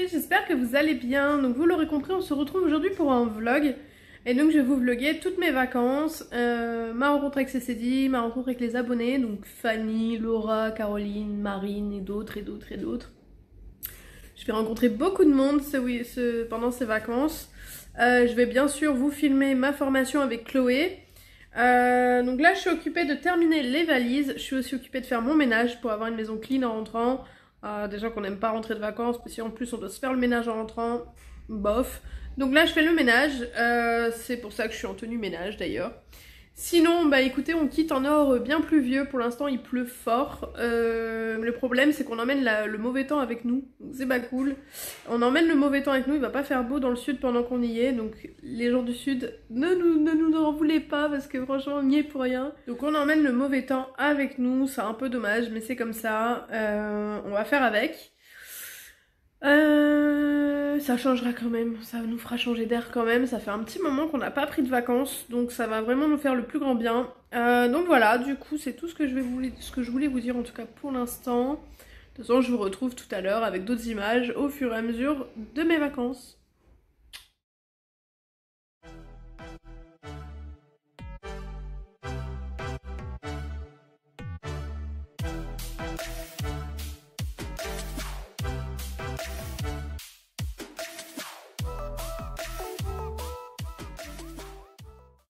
j'espère que vous allez bien. Donc vous l'aurez compris, on se retrouve aujourd'hui pour un vlog. Et donc je vais vous vlogger toutes mes vacances, ma rencontre avec CCD, ma rencontre avec les abonnés, donc Fanny, Laura, Caroline, Marine et d'autres et d'autres et d'autres. Je vais rencontrer beaucoup de monde pendant ces vacances. Je vais bien sûr vous filmer ma formation avec Chloé. Donc là je suis occupée de terminer les valises, je suis aussi occupée de faire mon ménage pour avoir une maison clean en rentrant. Des gens qu'on n'aime pas rentrer de vacances, parce qu'en plus on doit se faire le ménage en rentrant, bof. Donc là je fais le ménage, c'est pour ça que je suis en tenue ménage d'ailleurs. Sinon, bah écoutez, on quitte en Nord bien pluvieux, pour l'instant il pleut fort. Le problème c'est qu'on emmène le mauvais temps avec nous, donc c'est pas cool. On emmène le mauvais temps avec nous, il va pas faire beau dans le sud pendant qu'on y est, donc les gens du sud, ne nous en voulez pas parce que franchement on y est pour rien. Donc on emmène le mauvais temps avec nous, c'est un peu dommage mais c'est comme ça, on va faire avec. Ça changera quand même, ça nous fera changer d'air quand même, ça fait un petit moment qu'on n'a pas pris de vacances, donc ça va vraiment nous faire le plus grand bien. Donc voilà, du coup c'est tout ce que je voulais vous dire en tout cas pour l'instant. De toute façon je vous retrouve tout à l'heure avec d'autres images au fur et à mesure de mes vacances.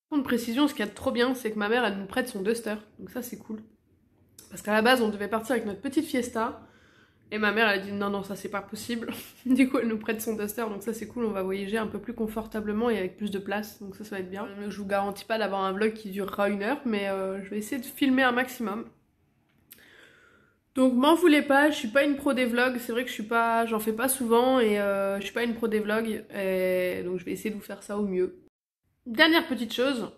Pour une précision, ce qu'il y a de trop bien, c'est que ma mère elle nous prête son Duster, donc ça c'est cool. Parce qu'à la base on devait partir avec notre petite Fiesta, et ma mère elle a dit non ça c'est pas possible. Du coup elle nous prête son Duster, donc ça c'est cool, on va voyager un peu plus confortablement et avec plus de place, donc ça va être bien. Je vous garantis pas d'avoir un vlog qui durera 1 heure, mais je vais essayer de filmer un maximum. Donc m'en voulez pas, je suis pas une pro des vlogs, c'est vrai que j'en fais pas souvent et je suis pas une pro des vlogs, et donc je vais essayer de vous faire ça au mieux. Dernière petite chose,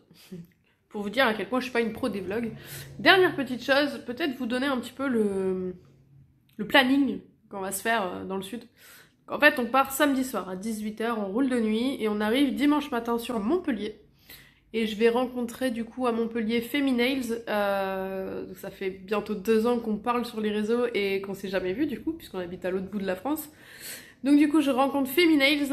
pour vous dire à quel point je suis pas une pro des vlogs. Dernière petite chose, peut-être vous donner un petit peu le planning qu'on va se faire dans le sud. En fait, on part samedi soir à 18 h, on roule de nuit et on arrive dimanche matin sur Montpellier. Et je vais rencontrer du coup à Montpellier Feminails. Ça fait bientôt 2 ans qu'on parle sur les réseaux et qu'on s'est jamais vu du coup, puisqu'on habite à l'autre bout de la France. Donc du coup je rencontre Feminails,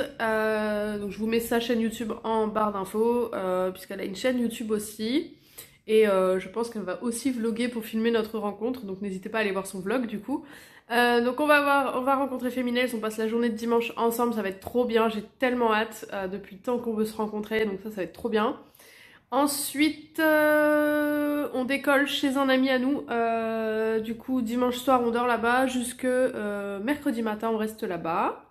donc je vous mets sa chaîne YouTube en barre d'infos, puisqu'elle a une chaîne YouTube aussi. Et je pense qu'elle va aussi vlogger pour filmer notre rencontre, donc n'hésitez pas à aller voir son vlog du coup. Donc on va rencontrer Feminails, on passe la journée de dimanche ensemble, ça va être trop bien, j'ai tellement hâte, depuis le temps qu'on veut se rencontrer, donc ça va être trop bien. Ensuite, on décolle chez un ami à nous, du coup dimanche soir on dort là-bas, jusque mercredi matin on reste là-bas.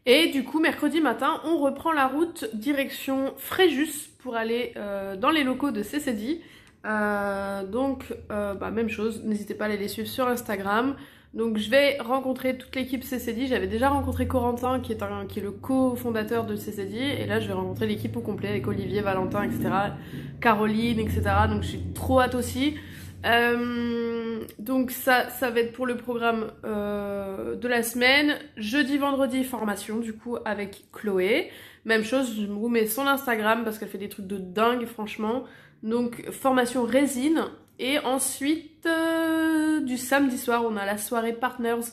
Et du coup mercredi matin on reprend la route direction Fréjus pour aller dans les locaux de CCD. Donc même chose, n'hésitez pas à aller les suivre sur Instagram. Donc je vais rencontrer toute l'équipe CCD, j'avais déjà rencontré Corentin qui est le co-fondateur de CCD, et là je vais rencontrer l'équipe au complet avec Olivier, Valentin, etc. Caroline, etc. Donc je suis trop hâte aussi. Donc ça va être pour le programme de la semaine. Jeudi, vendredi, formation du coup avec Chloé. Même chose, je vous mets son Instagram parce qu'elle fait des trucs de dingue franchement. Donc formation résine. Et ensuite, du samedi soir, on a la soirée Partners.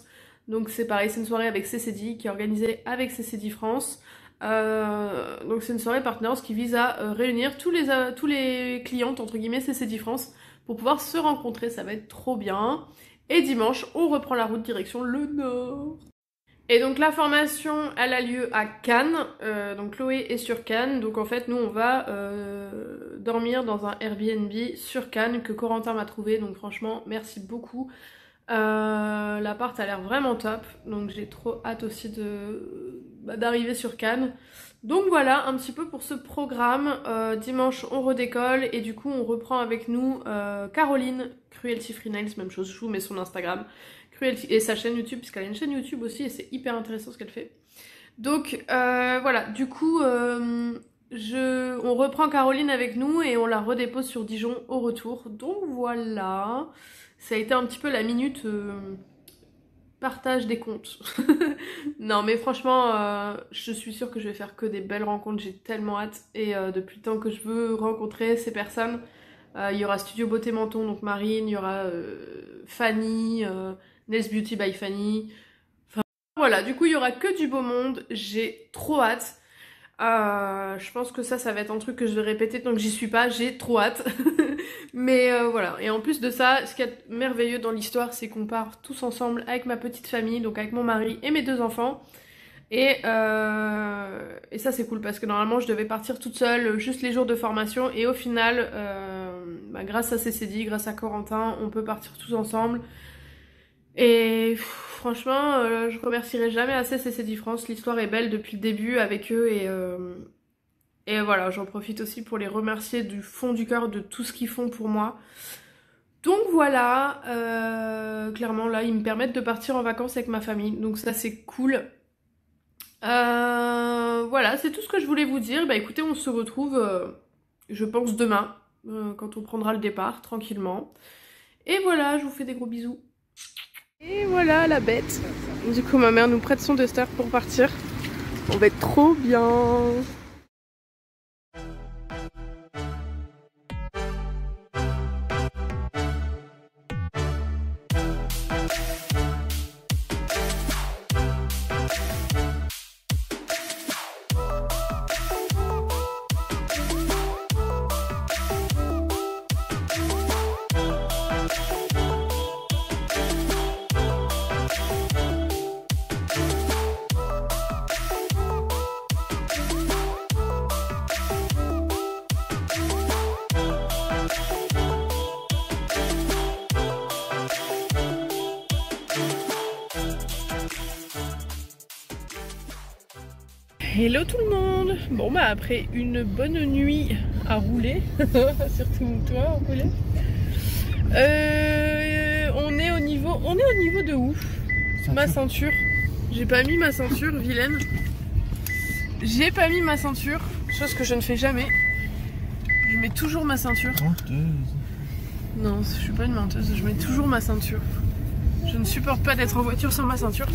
Donc c'est pareil, c'est une soirée avec CCD qui est organisée avec CCD France. Donc c'est une soirée Partners qui vise à réunir tous les clientes entre guillemets CCD France pour pouvoir se rencontrer, ça va être trop bien. Et dimanche, on reprend la route direction le Nord. Et donc la formation, elle a lieu à Cannes, donc Chloé est sur Cannes, donc en fait nous on va dormir dans un Airbnb sur Cannes que Corentin m'a trouvé, donc franchement merci beaucoup. L'appart a l'air vraiment top, donc j'ai trop hâte aussi d'arriver sur Cannes. Donc voilà un petit peu pour ce programme. Dimanche on redécolle et du coup on reprend avec nous Caroline, Cruelty Free Nails, même chose, je vous mets son Instagram. Et sa chaîne YouTube, puisqu'elle a une chaîne YouTube aussi et c'est hyper intéressant ce qu'elle fait. Donc voilà, du coup on reprend Caroline avec nous et on la redépose sur Dijon au retour. Donc voilà, ça a été un petit peu la minute partage des comptes. Non mais franchement je suis sûre que je vais faire que des belles rencontres, j'ai tellement hâte. Et depuis le temps que je veux rencontrer ces personnes, il y aura Studio Beauté Menton, donc Marine, il y aura Fanny, Nails Beauty by Fanny. Enfin Voilà, du coup il y aura que du beau monde, j'ai trop hâte. Je pense que ça va être un truc que je vais répéter tant que j'y suis pas, j'ai trop hâte. Mais voilà, et en plus de ça, ce qui est merveilleux dans l'histoire, c'est qu'on part tous ensemble avec ma petite famille, donc avec mon mari et mes 2 enfants. Et ça c'est cool parce que normalement je devais partir toute seule juste les jours de formation et au final, grâce à CCD, grâce à Corentin, on peut partir tous ensemble. Et franchement, je remercierai jamais assez CCD France, l'histoire est belle depuis le début avec eux et voilà, j'en profite aussi pour les remercier du fond du cœur de tout ce qu'ils font pour moi. Donc voilà, clairement là ils me permettent de partir en vacances avec ma famille, donc ça c'est cool. Voilà, c'est tout ce que je voulais vous dire. Bah écoutez, on se retrouve, je pense demain, quand on prendra le départ, tranquillement. Et voilà, je vous fais des gros bisous. Et voilà la bête. Du coup, ma mère nous prête son duster pour partir. On va être trop bien. Hello tout le monde. Bon bah après une bonne nuit à rouler, surtout toi à rouler, on est au niveau de où? Ma ceinture. J'ai pas mis ma ceinture, vilaine. J'ai pas mis ma ceinture, chose que je ne fais jamais. Je mets toujours ma ceinture. Menteuse. Non, je suis pas une menteuse, je mets toujours ma ceinture. Je ne supporte pas d'être en voiture sans ma ceinture.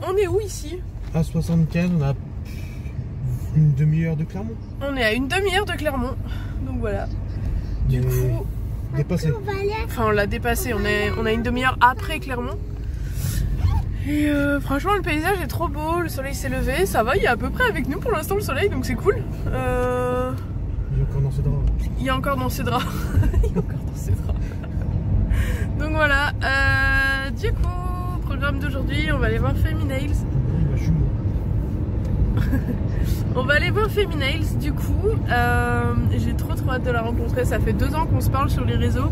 On est où ici? À 75, on a une demi-heure de Clermont. On est à une demi-heure de Clermont, donc voilà. Du coup, dépassé. Enfin, on l'a dépassé. On a une demi-heure après Clermont. Et franchement, le paysage est trop beau. Le soleil s'est levé. Ça va, il est à peu près avec nous pour l'instant le soleil, donc c'est cool. Il est encore dans ses draps. Il est encore dans ses draps. Il est encore dans ses draps. Donc voilà. Du coup, programme d'aujourd'hui, on va aller voir Feminails. On va aller voir Feminails du coup. J'ai trop hâte de la rencontrer. Ça fait 2 ans qu'on se parle sur les réseaux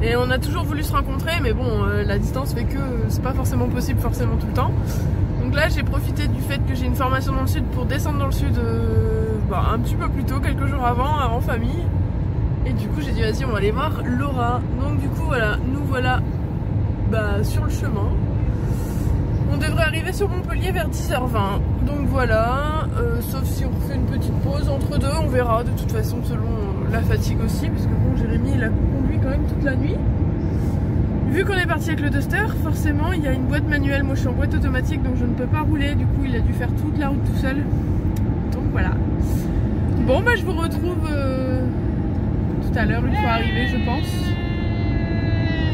et on a toujours voulu se rencontrer, mais bon, la distance fait que c'est pas forcément possible forcément tout le temps. Donc là j'ai profité du fait que j'ai une formation dans le sud pour descendre dans le sud un petit peu plus tôt, quelques jours avant famille. Et du coup j'ai dit vas-y, on va aller voir Laura. Donc du coup voilà, nous voilà sur le chemin. On devrait arriver sur Montpellier vers 10h20. Donc voilà, sauf si on fait une petite pause entre deux, on verra de toute façon selon la fatigue aussi, parce que bon, Jérémy il a conduit quand même toute la nuit. Vu qu'on est parti avec le Duster, forcément il y a une boîte manuelle, moi je suis en boîte automatique donc je ne peux pas rouler, du coup il a dû faire toute la route tout seul. Donc voilà. Bon bah je vous retrouve tout à l'heure une fois arrivé je pense.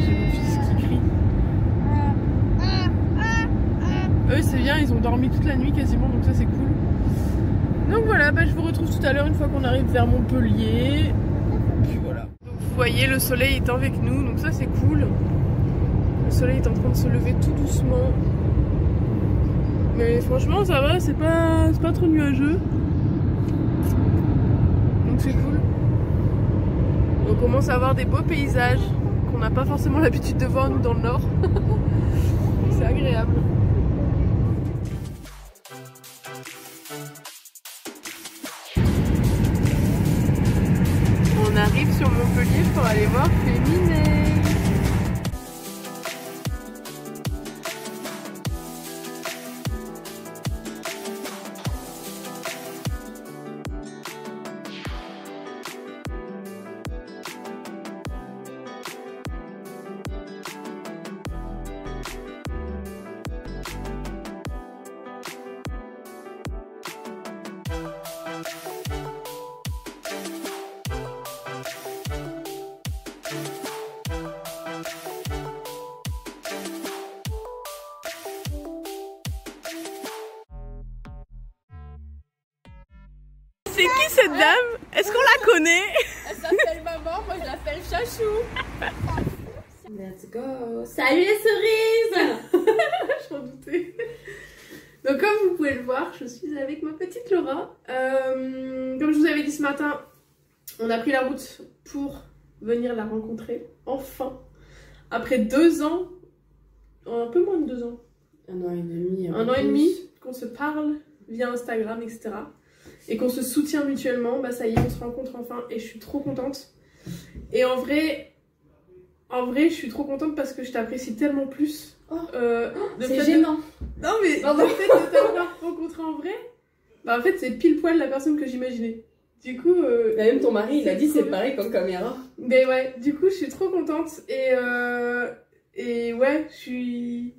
J'ai mon fils qui crie. Eux c'est bien, ils ont dormi toute la nuit quasiment, donc ça c'est cool. Donc voilà, je vous retrouve tout à l'heure une fois qu'on arrive vers Montpellier. Puis voilà. Donc vous voyez, le soleil est avec nous, donc ça c'est cool. Le soleil est en train de se lever tout doucement. Mais franchement ça va, c'est pas trop nuageux. Donc c'est cool. On commence à avoir des beaux paysages qu'on n'a pas forcément l'habitude de voir nous dans le nord. C'est agréable. On arrive sur Montpellier pour aller voir Feminails. C'est qui cette dame? Est-ce qu'on la connaît? Elle s'appelle maman, moi je l'appelle Chachou. Let's go. Salut les cerises. Je m'en doutais. Donc comme vous pouvez le voir, je suis avec ma petite Laura. Comme je vous avais dit ce matin, on a pris la route pour venir la rencontrer, enfin. Après 2 ans, un peu moins de 2 ans. 1 an et demi. 1 an et demi qu'on se parle via Instagram, etc. Et qu'on se soutient mutuellement, bah ça y est, on se rencontre enfin et je suis trop contente. Et en vrai, je suis trop contente parce que je t'apprécie tellement plus. C'est gênant. Non mais le fait de t'avoir rencontré en vrai, bah en fait c'est pile poil la personne que j'imaginais. Du coup... même ton mari, il a dit c'est pareil qu'en caméra. Mais ouais, du coup je suis trop contente et ouais, je suis...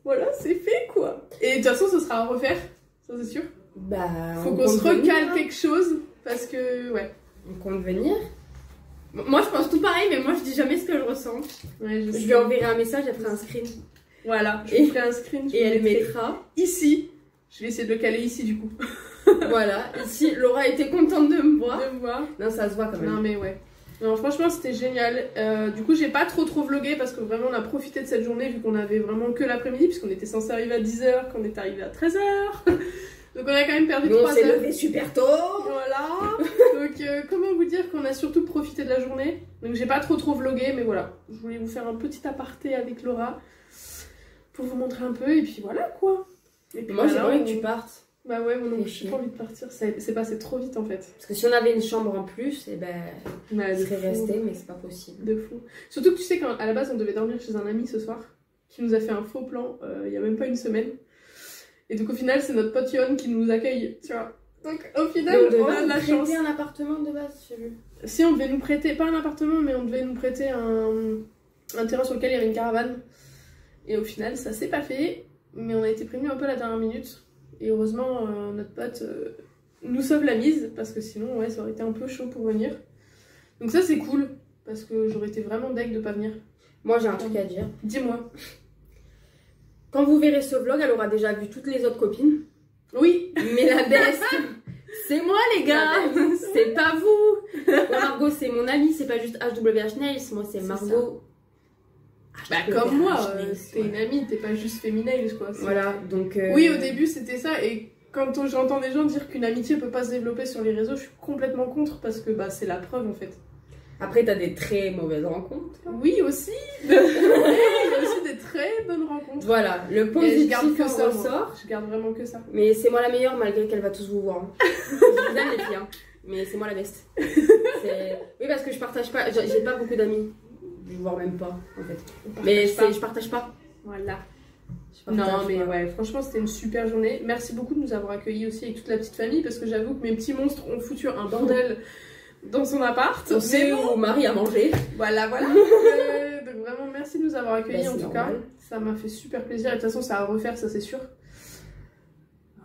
Voilà, c'est fait quoi. Et de toute façon ce sera à refaire, ça c'est sûr. Bah... Faut qu'on se recale quelque chose parce que... Ouais. On compte venir. Moi je pense tout pareil, mais moi je dis jamais ce que je ressens. Ouais, je lui enverrai un message, elle fera un screen. Voilà, je lui ferai un screen. Et elle mettra ici. Je vais essayer de le caler ici du coup. Voilà, ici Laura était contente de me voir. Non, ça se voit quand même. Non mais ouais. Non, franchement c'était génial. Du coup j'ai pas trop vlogué parce que vraiment on a profité de cette journée vu qu'on avait vraiment que l'après-midi puisqu'on était censé arriver à 10h, qu'on est arrivé à 13h. Donc on a quand même perdu 3 heures. On s'est levé super tôt. Voilà. Donc comment vous dire qu'on a surtout profité de la journée. Donc j'ai pas trop vlogué mais voilà. Je voulais vous faire un petit aparté avec Laura pour vous montrer un peu et puis voilà quoi. Et puis moi j'ai pas envie que tu partes. Bah ouais, moi non plus, j'ai pas envie de partir, c'est passé trop vite en fait. Parce que si on avait une chambre en plus, et ben on serait resté, mais c'est pas possible. De fou. Surtout que tu sais qu'à la base on devait dormir chez un ami ce soir, qui nous a fait un faux plan il y a même pas une semaine. Et donc au final c'est notre pote Yon qui nous accueille, tu vois. Donc au final on a de la chance. Un appartement de base, j'ai vu. Si on devait nous prêter, pas un appartement, mais on devait nous prêter un terrain sur lequel il y avait une caravane. Et au final ça s'est pas fait, mais on a été prévenus un peu à la dernière minute. Et heureusement, notre pote nous sauve la mise, parce que sinon, ouais, ça aurait été un peu chaud pour venir. Donc ça, c'est cool, parce que j'aurais été vraiment deg de pas venir. Moi, j'ai un truc à dire. Dis-moi. Quand vous verrez ce vlog, elle aura déjà vu toutes les autres copines. Oui. Mais la best, c'est moi, les gars. C'est pas vous. Margot, c'est mon amie, c'est pas juste HWH Nails. Moi, c'est Margot. Bah comme moi, t'es une amie, t'es pas juste féminaile quoi. Voilà, donc... Oui, au début c'était ça, et quand j'entends des gens dire qu'une amitié peut pas se développer sur les réseaux, je suis complètement contre, parce que bah c'est la preuve en fait. Après t'as des très mauvaises rencontres. Oui aussi. Il y a aussi des très bonnes rencontres. Voilà, le positif je garde que ça, ressort. Je garde vraiment que ça. Mais c'est moi la meilleure malgré qu'elle va tous vous voir. Je vous aime les filles, hein. Mais c'est moi la best. Oui parce que je partage pas, j'ai pas beaucoup d'amis. Voire même pas en fait. Mais je partage pas. Voilà. Non mais pas. ouais, franchement c'était une super journée. Merci beaucoup de nous avoir accueillis aussi avec toute la petite famille, parce que j'avoue que mes petits monstres ont foutu un bordel dans son appart. On sait où Marie a mangé. Voilà. Donc vraiment merci de nous avoir accueillis en tout cas. Ça m'a fait super plaisir et de toute façon ça va refaire, ça c'est sûr.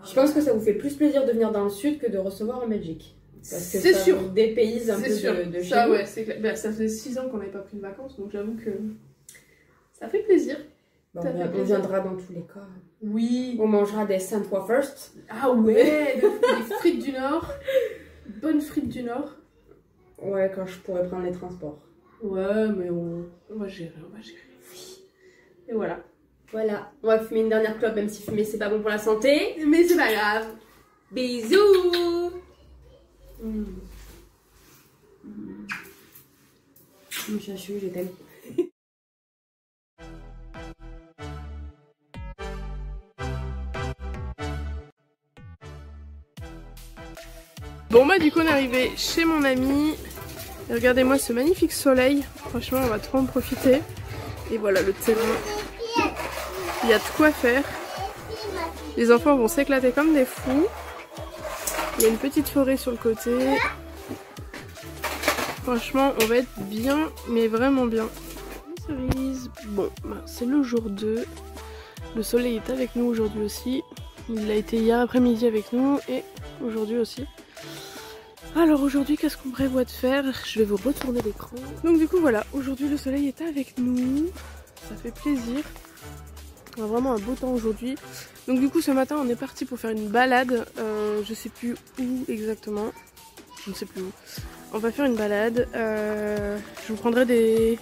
Je pense que ça vous fait plus plaisir de venir dans le sud que de recevoir en Belgique. Parce que c'est sûr, des pays un peu de chez nous. Ouais, c'est clair. Bah, ça fait 6 ans qu'on n'avait pas pris de vacances, donc j'avoue que ça fait plaisir. Bon, on viendra dans tous les cas. Oui. On mangera des Sainte-Foy first. Ah ouais, des frites du Nord. Bonnes frites du Nord. Ouais, quand je pourrais prendre les transports. Ouais, mais on va gérer, Oui. Et voilà. Voilà, on va fumer une dernière clope, même si fumer c'est pas bon pour la santé. Mais c'est pas grave. Bisous. Chachou, je t'aime. Bon bah du coup on est arrivé chez mon ami. Et regardez-moi ce magnifique soleil. Franchement on va trop en profiter. Et voilà le terrain. Il y a de quoi faire. Les enfants vont s'éclater comme des fous. Il y a une petite forêt sur le côté. Franchement, on va être bien, mais vraiment bien. Cerise. Bon, bah, c'est le jour 2. Le soleil est avec nous aujourd'hui aussi. Il a été hier après-midi avec nous et aujourd'hui aussi. Alors aujourd'hui, qu'est-ce qu'on prévoit de faire? Je vais vous retourner l'écran. Donc du coup, voilà, aujourd'hui le soleil est avec nous. Ça fait plaisir. On a vraiment un beau temps aujourd'hui. Donc du coup ce matin on est parti pour faire une balade, je sais plus où exactement. je ne sais plus où. On va faire une balade. Je vous prendrai des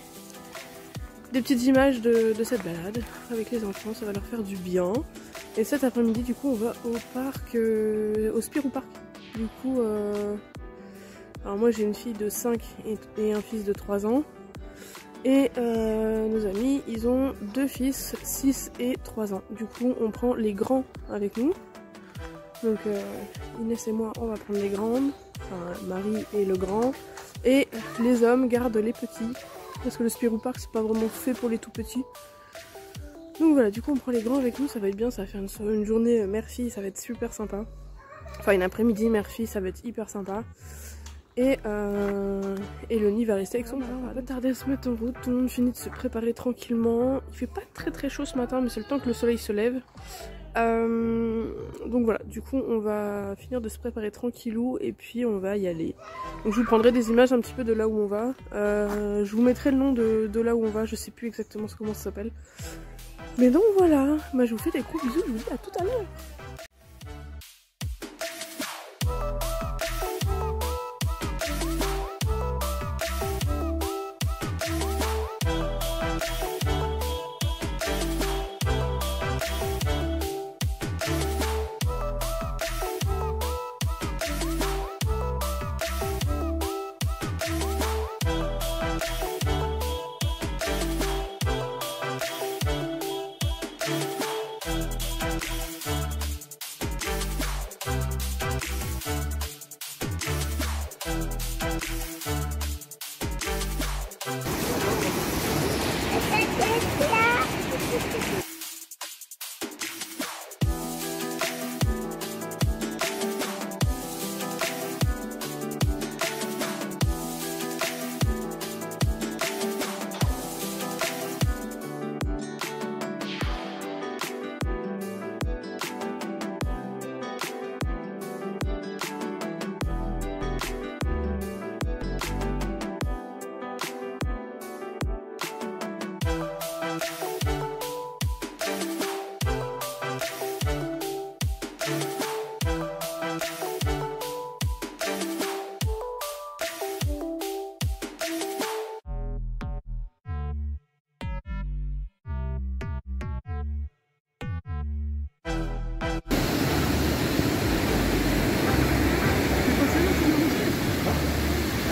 petites images de cette balade avec les enfants, ça va leur faire du bien. Et cet après-midi, du coup, on va au parc, au Spirou Park. Du coup, alors moi j'ai une fille de 5 et un fils de 3 ans. Et nos amis, ils ont 2 fils, 6 et 3 ans. Du coup, on prend les grands avec nous. Donc Inès et moi, on va prendre les grandes. Enfin, Marie et le grand. Et les hommes gardent les petits. Parce que le Spirou Park, c'est pas vraiment fait pour les tout petits. Donc voilà, du coup, on prend les grands avec nous. Ça va être bien, ça va faire une journée mère-fille. Ça va être super sympa. Enfin, une après-midi mère-fille, ça va être hyper sympa. Et Eloni va rester avec son père. On va pas tarder à se mettre en route. Tout le monde finit de se préparer tranquillement. Il fait pas très chaud ce matin, mais c'est le temps que le soleil se lève. Donc voilà, du coup on va finir de se préparer tranquillou et puis on va y aller. Donc je vous prendrai des images un petit peu de là où on va. Je vous mettrai le nom de là où on va, je sais plus exactement comment ça s'appelle. Mais donc voilà, moi je vous fais des gros bisous, je vous dis à tout à l'heure.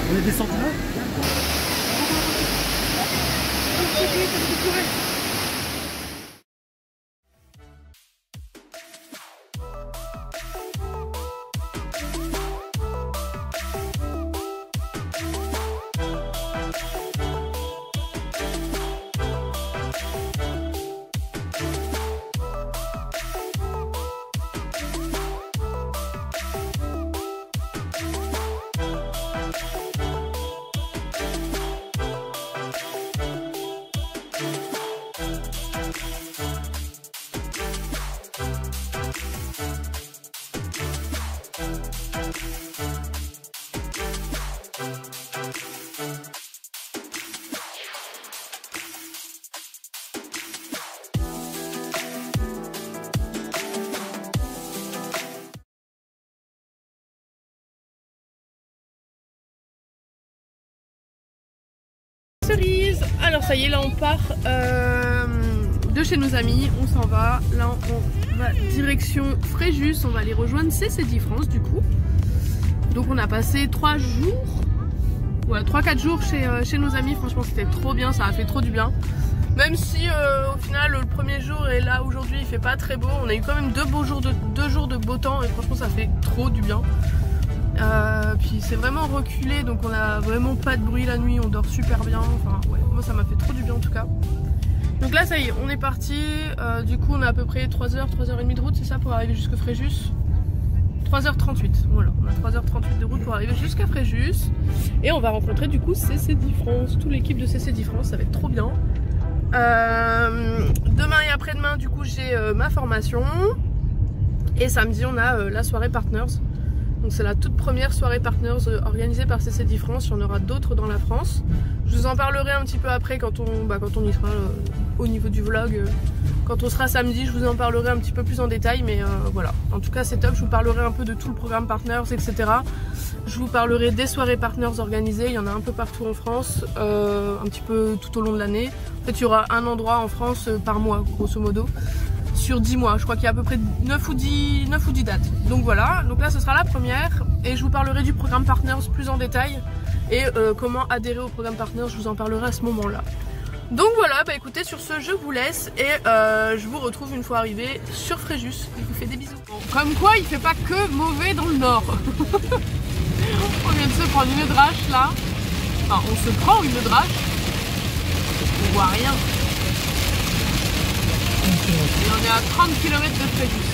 On est descendu là? Cerise. Alors ça y est, là on part de chez nos amis, on s'en va. Là on va direction Fréjus, on va aller rejoindre CCD France du coup. Donc on a passé 3 jours, ouais 3-4 jours chez nos amis, franchement c'était trop bien, ça a fait trop du bien. Même si au final le premier jour et là aujourd'hui il fait pas très beau, on a eu quand même 2 jours de beau temps et franchement ça fait trop du bien. Puis c'est vraiment reculé, donc on a vraiment pas de bruit la nuit, on dort super bien, enfin ouais, moi ça m'a fait trop du bien en tout cas. Donc là ça y est, on est parti, du coup on a à peu près 3h, 3h30 de route, c'est ça, pour arriver jusqu'à Fréjus. 3h38, voilà, on a 3h38 de route pour arriver jusqu'à Fréjus. Et on va rencontrer du coup CCD France, toute l'équipe de CCD France, ça va être trop bien. Demain et après-demain du coup j'ai ma formation. Et samedi on a la soirée Partners. Donc c'est la toute première soirée Partners organisée par CCD France, il y en aura d'autres dans la France. Je vous en parlerai un petit peu après quand on y sera au niveau du vlog. Quand on sera samedi, je vous en parlerai un petit peu plus en détail, mais voilà. En tout cas, c'est top. Je vous parlerai un peu de tout le programme Partners, etc. Je vous parlerai des soirées Partners organisées. Il y en a un peu partout en France, un petit peu tout au long de l'année. En fait, il y aura un endroit en France par mois, grosso modo, sur 10 mois. Je crois qu'il y a à peu près 9 ou 10 dates. Donc voilà. Donc là, ce sera la première. Et je vous parlerai du programme Partners plus en détail. Et comment adhérer au programme Partners, je vous en parlerai à ce moment-là. Donc voilà, bah écoutez, sur ce je vous laisse et je vous retrouve une fois arrivé sur Fréjus. Je vous fais des bisous. Bon, comme quoi il fait pas que mauvais dans le nord. On vient de se prendre une drache là. Enfin on se prend une drache. On voit rien. Et on est à 30 km de Fréjus.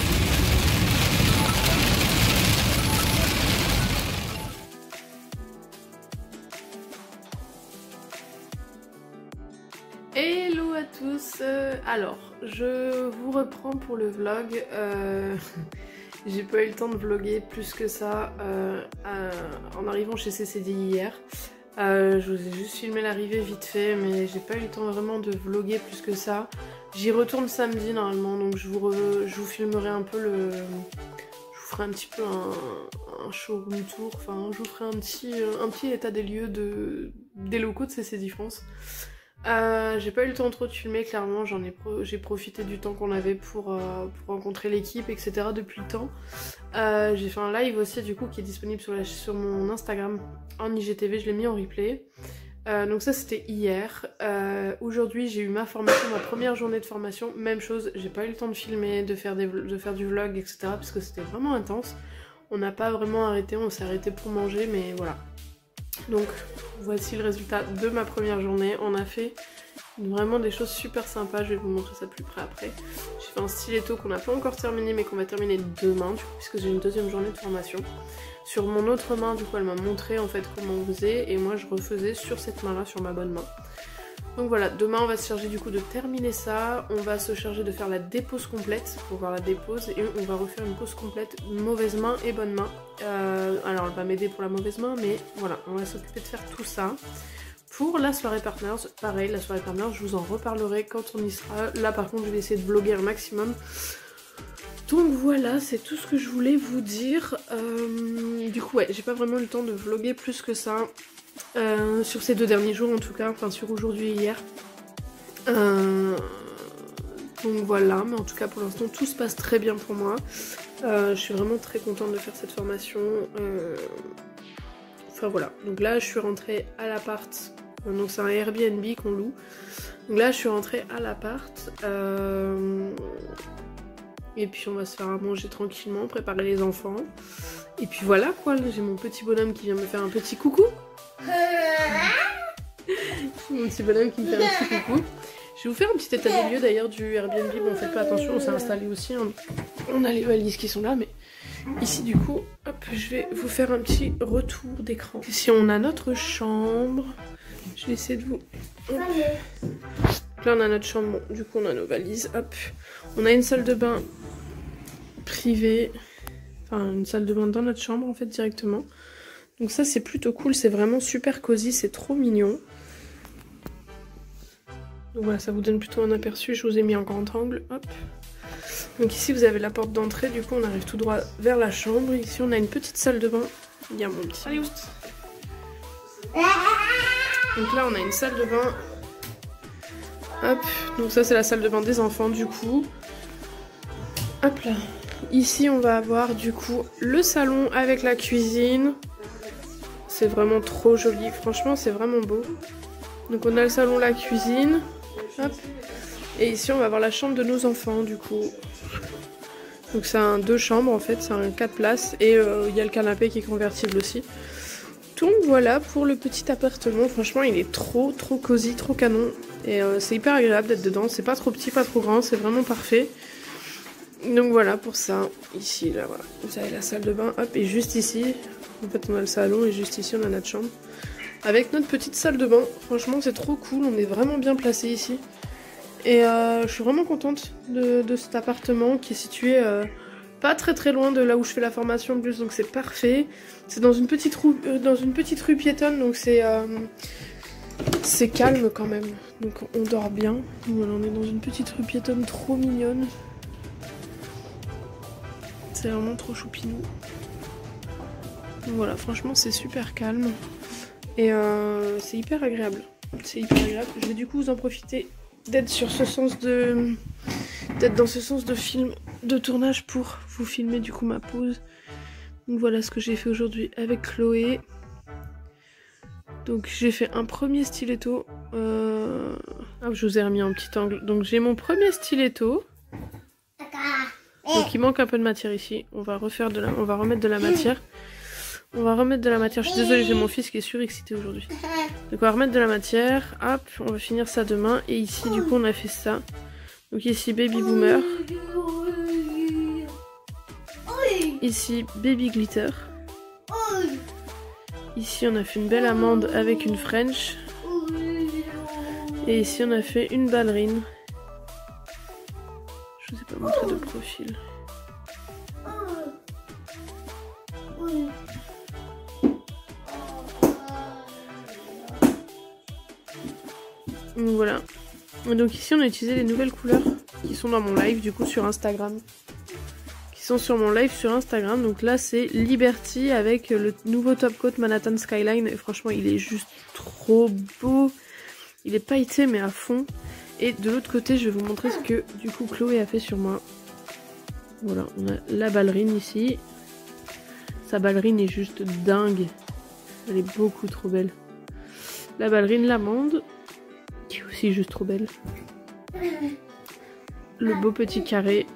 Hello à tous, alors je vous reprends pour le vlog, j'ai pas eu le temps de vlogger plus que ça en arrivant chez CCD hier, je vous ai juste filmé l'arrivée vite fait mais j'ai pas eu le temps vraiment de vlogger plus que ça. J'y retourne samedi normalement donc je vous filmerai un peu je vous ferai un petit peu un showroom tour, enfin je vous ferai un petit état des lieux des locaux de CCD France. J'ai pas eu le temps trop de filmer, clairement, j'ai profité du temps qu'on avait pour rencontrer l'équipe, etc. depuis le temps. J'ai fait un live aussi du coup qui est disponible sur mon Instagram en IGTV, je l'ai mis en replay. Donc ça c'était hier. Aujourd'hui j'ai eu ma formation, ma première journée de formation, même chose, j'ai pas eu le temps de filmer, de faire du vlog, etc. parce que c'était vraiment intense. On n'a pas vraiment arrêté, on s'est arrêté pour manger, mais voilà. Donc voici le résultat de ma première journée. On a fait vraiment des choses super sympas, je vais vous montrer ça de plus près après. J'ai fait un stiletto qu'on n'a pas encore terminé mais qu'on va terminer demain du coup, puisque j'ai une deuxième journée de formation. Sur mon autre main du coup elle m'a montré en fait comment on faisait et moi je refaisais sur cette main là, sur ma bonne main. Donc voilà, demain on va se charger du coup de terminer ça, on va se charger de faire la dépose complète pour voir la dépose et on va refaire une pose complète mauvaise main et bonne main. Alors elle va m'aider pour la mauvaise main mais voilà, on va s'occuper de faire tout ça. Pour la soirée Partners, pareil, la soirée Partners je vous en reparlerai quand on y sera. Là par contre je vais essayer de vlogger un maximum. Donc voilà, c'est tout ce que je voulais vous dire. Du coup ouais, j'ai pas vraiment eu le temps de vlogger plus que ça. Sur ces 2 derniers jours en tout cas, enfin sur aujourd'hui et hier. Donc voilà, mais en tout cas pour l'instant tout se passe très bien pour moi. Je suis vraiment très contente de faire cette formation. Enfin voilà, donc là je suis rentrée à l'appart, donc c'est un Airbnb qu'on loue. Donc là je suis rentrée à l'appart. Et puis on va se faire à manger tranquillement, préparer les enfants. Et puis voilà quoi, j'ai mon petit bonhomme qui vient me faire un petit coucou. Mon petit bonhomme qui me fait un petit coucou. Je vais vous faire un petit état des lieux d'ailleurs du Airbnb. Bon, faites pas attention, on s'est installé aussi. Hein. On a les valises qui sont là, mais ici du coup, hop, je vais vous faire un petit retour d'écran. Ici on a notre chambre. Je vais essayer de vous... Hop. Là on a notre chambre, bon, du coup on a nos valises. Hop. On a une salle de bain privée. Enfin une salle de bain dans notre chambre en fait directement. Donc ça c'est plutôt cool, c'est vraiment super cosy, c'est trop mignon. Donc voilà, ça vous donne plutôt un aperçu, je vous ai mis en grand angle, hop. Donc ici vous avez la porte d'entrée, du coup on arrive tout droit vers la chambre. Ici on a une petite salle de bain, il y a mon petit... Allez, oust. Donc là on a une salle de bain. Hop, donc ça c'est la salle de bain des enfants du coup. Hop là. Ici on va avoir du coup le salon avec la cuisine. C'est vraiment trop joli, franchement c'est vraiment beau. Donc on a le salon, la cuisine. Hop. Et ici on va avoir la chambre de nos enfants du coup. Donc c'est un 2 chambres en fait, c'est un 4 places. Et il y a le canapé qui est convertible aussi. Donc voilà pour le petit appartement, franchement il est trop cosy, trop canon. Et c'est hyper agréable d'être dedans, c'est pas trop petit, pas trop grand, c'est vraiment parfait. Donc voilà pour ça, ici là voilà, vous avez la salle de bain, hop, et juste ici, en fait on a le salon et juste ici on a notre chambre. Avec notre petite salle de bain, franchement c'est trop cool, on est vraiment bien placé ici. Et je suis vraiment contente de cet appartement qui est situé pas très loin de là où je fais la formation en plus, donc c'est parfait. C'est dans une petite rue piétonne, donc c'est C'est calme quand même, donc on dort bien. Voilà, on est dans une petite rue piétonne trop mignonne. C'est vraiment trop choupinou. Donc voilà, franchement c'est super calme. Et c'est hyper agréable. C'est hyper agréable. Je vais du coup vous en profiter d'être sur ce sens de... d'être dans ce sens de film, de tournage pour vous filmer du coup ma pause. Donc voilà ce que j'ai fait aujourd'hui avec Chloé. Donc j'ai fait un premier stiletto. Je vous ai remis en petit angle. Donc j'ai mon premier stiletto. Donc il manque un peu de matière ici. On va remettre de la matière. On va remettre de la matière. Je suis désolée, j'ai mon fils qui est surexcité aujourd'hui. Donc on va remettre de la matière. Hop, on va finir ça demain. Et ici du coup on a fait ça. Donc ici Baby Boomer. Ici Baby Glitter. Ici on a fait une belle amande avec une French. Et ici on a fait une ballerine. Je vous ai pas montré de profil. Donc voilà. Et donc ici on a utilisé les nouvelles couleurs qui sont dans mon live du coup sur Instagram. Qui sont sur mon live sur Instagram. Donc là c'est Liberty avec le nouveau top coat Manhattan Skyline. Et franchement il est juste trop beau. Il est pailleté mais à fond. Et de l'autre côté je vais vous montrer ce que du coup Chloé a fait sur moi. Voilà, on a la ballerine ici. Sa ballerine est juste dingue. Elle est beaucoup trop belle. La ballerine, l'amande, qui est aussi juste trop belle. Le beau petit carré,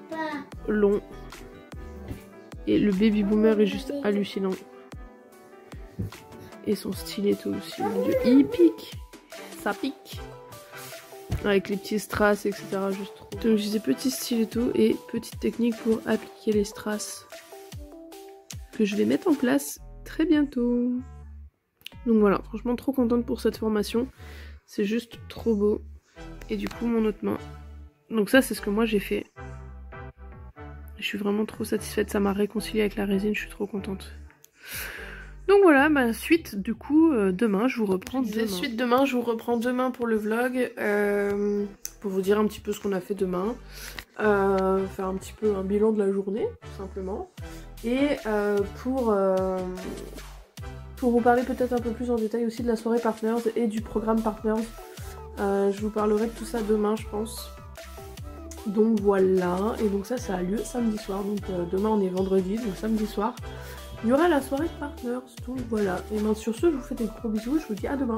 long. Et le Baby Boomer est juste hallucinant. Et son stiletto aussi, mon dieu. Il pique. Ça pique. Avec les petits strass, etc. Juste trop. Donc j'ai des petits stilettos et petite technique pour appliquer les strass. Que je vais mettre en place très bientôt. Donc voilà, franchement trop contente pour cette formation. C'est juste trop beau. Et du coup mon autre main. Donc ça c'est ce que moi j'ai fait. Je suis vraiment trop satisfaite. Ça m'a réconcilié avec la résine, je suis trop contente. Donc voilà, bah suite du coup demain je vous reprends demain. Je vous reprends demain pour le vlog. Pour vous dire un petit peu ce qu'on a fait demain. Faire un petit peu un bilan de la journée tout simplement. Et pour vous parler peut-être un peu plus en détail aussi de la soirée Partners et du programme Partners. Je vous parlerai de tout ça demain je pense. Donc voilà, et donc ça a lieu samedi soir. Donc demain on est vendredi, donc samedi soir il y aura la soirée Partners. Donc voilà, et bien sur ce je vous fais des gros bisous et je vous dis à demain.